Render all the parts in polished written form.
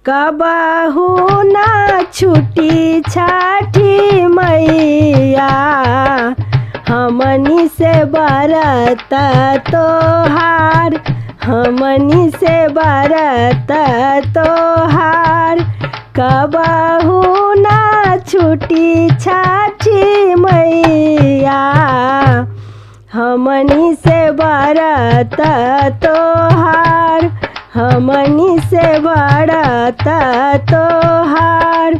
कबहू ना छुटी छठी मैया हमनी से बरत तोहार, हमनी से बरत तोहार। कबहू ना छुटी छठी मैया हमनी से बरत तोहार, हमनी से बरत तोहार।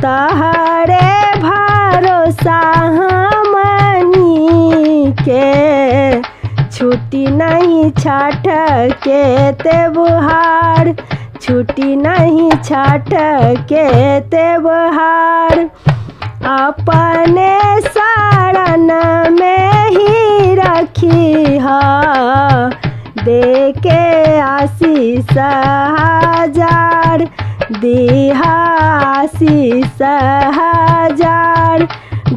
तहरे भरोसा हमनी के छुट्टी नहीं छठ के त्योहार, छुट्टी नहीं छठ के त्योहार। अपने शरण में ही रखी हा दे के आशीष हजार, दिहा आशीष हजार।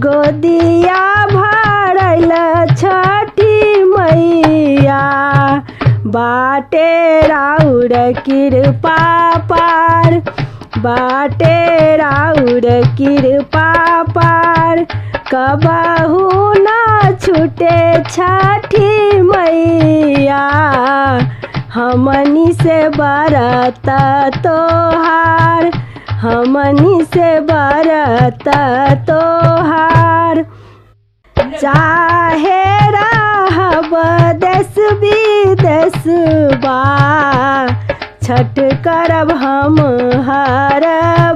गोदिया भरल छठी मैया बाटे राउर कृपा पार, बाटे राउर कृपा पार। कबहू ना छूटे छठी मैया हमनी से बरत तोहार, हमनी से बरत तोहार। चाहे रहब देश विदेश बा छठ करब हम हर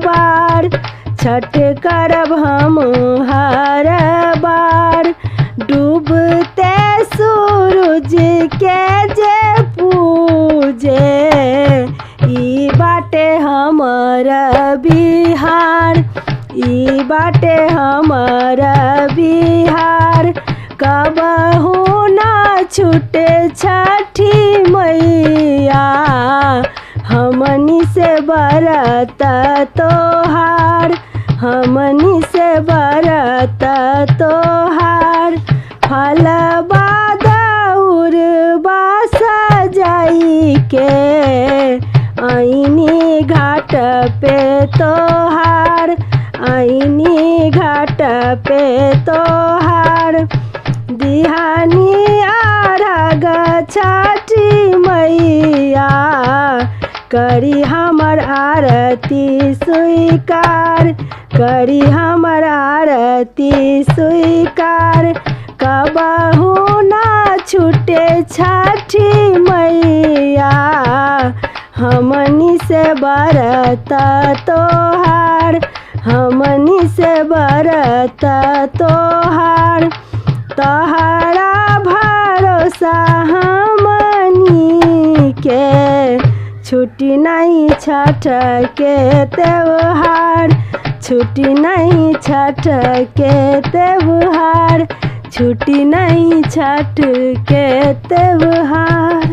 बार, छठ करब हम हर बार। डूबते सूरज के जे पूजे ई बाटे हमर बिहार, ई बाटे हमर बिहार। कबहू ना छूटे छठी मैया हमनी से बरत तोहार, हमनी से बरत तोहार। फलबा दौरबा सजाई के आईनी घाट पे तोहार, आईनी घाट पे तोहार। दिहानी आरग छठी मैया करी हमर आरती स्वीकार, करी हमर आरती स्वीकार। कबहू ना छूटे छठी मैया हमनी से बरत तोहार, हमनी से बरत तोहार। तहरा भरोसा हमनी के छुट्टी नहीं छठ के त्योहार, छुट्टी नहीं छठ के त्योहार, छुट्टी नहीं छठ के त्योहार।